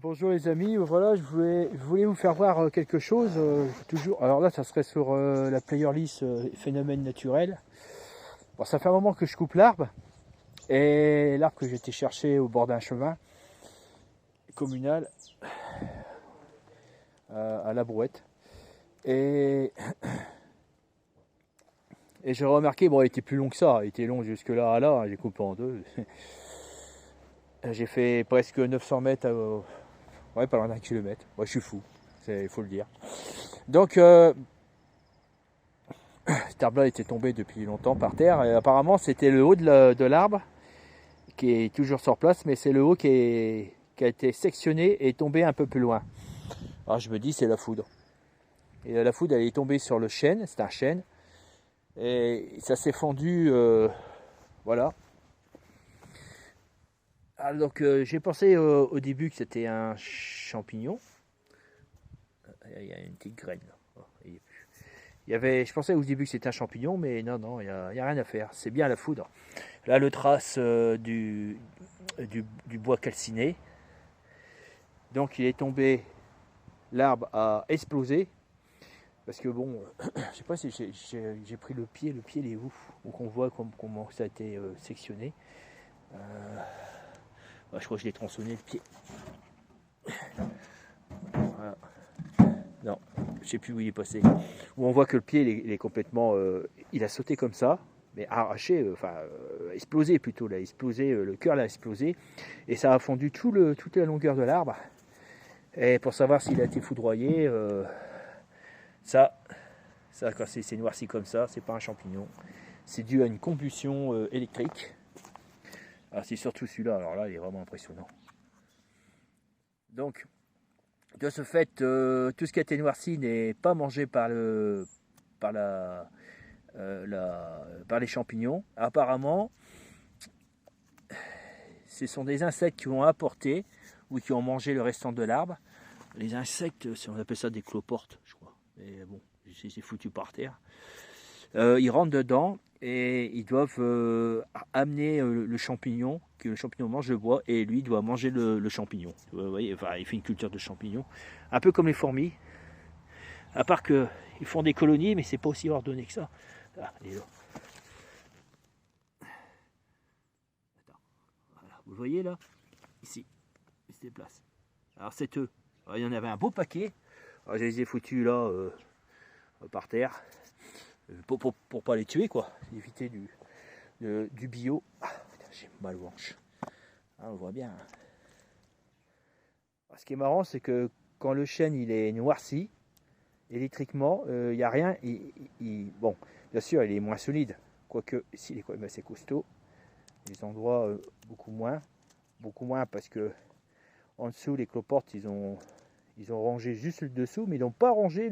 Bonjour les amis, voilà, je voulais vous faire voir quelque chose. Toujours, alors là, ça serait sur la player list phénomène naturel. Bon, ça fait un moment que je coupe l'arbre, et l'arbre que j'étais chercher au bord d'un chemin communal à la brouette. Et, et j'ai remarqué, bon, il était plus long que ça, il était long jusque là, là, j'ai coupé en deux. J'ai fait presque 900 mètres, ouais, pas loin d'un kilomètre. Ouais, je suis fou, il faut le dire. Donc, cet arbre-là était tombé depuis longtemps par terre. Et apparemment, c'était le haut de l'arbre qui est toujours sur place, mais c'est le haut qui a été sectionné et tombé un peu plus loin. Alors je me dis, c'est la foudre. Et la foudre, elle est tombée sur le chêne, c'est un chêne, et ça s'est fendu, voilà. Alors, donc j'ai pensé au début que c'était un champignon. Il y a une petite graine là. Oh, je pensais au début que c'était un champignon, mais non, non, il n'y a rien à faire. C'est bien la foudre. Là, le trace du bois calciné. Donc, il est tombé, l'arbre a explosé. Parce que bon, je sais pas si j'ai pris le pied il est où? Donc, on voit comment ça a été sectionné. Je crois que je l'ai tronçonné le pied. Voilà. Non, je sais plus où il est passé. Où on voit que le pied, il est complètement. Il a sauté comme ça, mais arraché, explosé plutôt. Là, explosé, le cœur l'a explosé. Et ça a fondu toute la longueur de l'arbre. Et pour savoir s'il a été foudroyé, ça quand c'est noirci comme ça, c'est pas un champignon. C'est dû à une combustion électrique. Alors, c'est surtout celui-là, alors là, il est vraiment impressionnant. Donc, de ce fait, tout ce qui a été noirci n'est pas mangé par les champignons. Apparemment, ce sont des insectes qui ont apporté ou qui ont mangé le restant de l'arbre. Les insectes, on appelle ça des cloportes, je crois. Mais bon, c'est foutu par terre. Ils rentrent dedans et ils doivent amener le champignon, que le champignon mange le bois, et lui doit manger le champignon. Vous voyez, enfin, il fait une culture de champignons, un peu comme les fourmis, à part qu'ils font des colonies, mais c'est pas aussi ordonné que ça. Ah, il est là. Attends, voilà. Vous le voyez là? Ici, il se déplace. Alors c'est eux. Alors, il y en avait un beau paquet. Alors, je les ai foutus là, par terre. Pour pas les tuer, quoi, éviter du bio. Ah, putain, j'ai mal aux hanches. Ah, on voit bien. Alors, ce qui est marrant, c'est que quand le chêne il est noirci, électriquement, il n'y a rien. Bon, bien sûr, il est moins solide. Quoique, ici, il est quand même assez costaud. Les endroits, beaucoup moins, parce que en dessous, les cloportes, ils ont rangé juste le dessous, mais ils n'ont pas rangé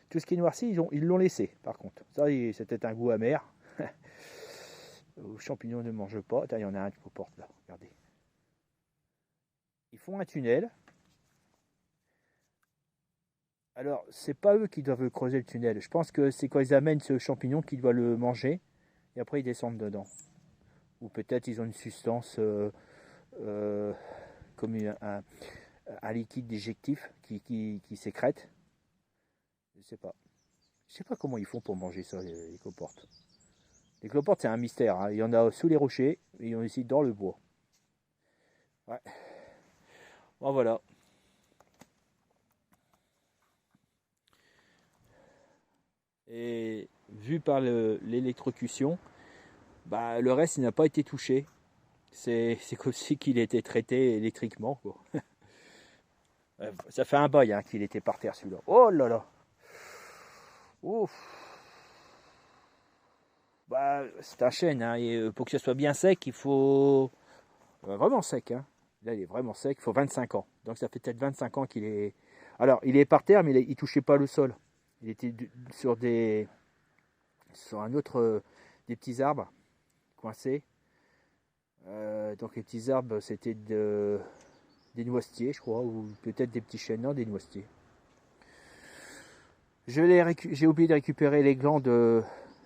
tout ce qui est noirci, ils l'ont laissé, par contre. Ça, c'était un goût amer. Les champignons ne mangent pas. Attends, il y en a un qui porte là, regardez. Ils font un tunnel. Alors, c'est pas eux qui doivent creuser le tunnel. Je pense que c'est quand ils amènent ce champignon qu'ils doivent le manger. Et après, ils descendent dedans. Ou peut-être ils ont une substance comme un liquide déjectif qui sécrète. Je sais pas. Je sais pas comment ils font pour manger ça, les cloportes. Les cloportes, c'est un mystère. Hein. Il y en a sous les rochers et il y en a aussi dans le bois. Ouais. Bon, voilà. Et vu par l'électrocution, bah, le reste, il n'a pas été touché. C'est comme si qu'il était traité électriquement, quoi. Ça fait un bail hein, qu'il était par terre, celui-là. Oh là là. Ouf. Bah, c'est un chêne, hein, et pour que ce soit bien sec, il faut... vraiment sec, hein. Là, il est vraiment sec, il faut 25 ans. Donc ça fait peut-être 25 ans qu'il est... Alors, il est par terre, mais il ne touchait pas le sol. Il était sur un autre... des petits arbres coincés. Donc les petits arbres, c'était des noisetiers, je crois, ou peut-être des petits chênes, non, des noisetiers. J'ai oublié de récupérer les glands de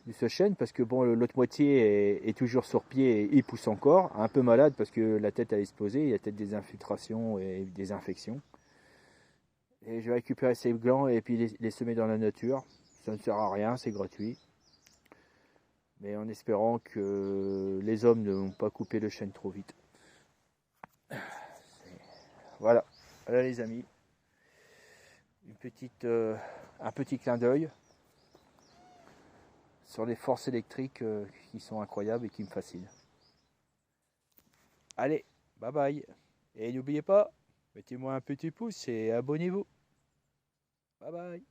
de ce chêne parce que bon, l'autre moitié est toujours sur pied et il pousse encore, un peu malade parce que la tête a explosé, il y a peut-être des infiltrations et des infections. Et je vais récupérer ces glands et puis les semer dans la nature. Ça ne sert à rien, c'est gratuit. Mais en espérant que les hommes ne vont pas couper le chêne trop vite. Voilà, voilà les amis. Un petit clin d'œil sur les forces électriques qui sont incroyables et qui me fascinent. Allez, bye bye. Et n'oubliez pas, mettez-moi un petit pouce et abonnez-vous. Bye bye.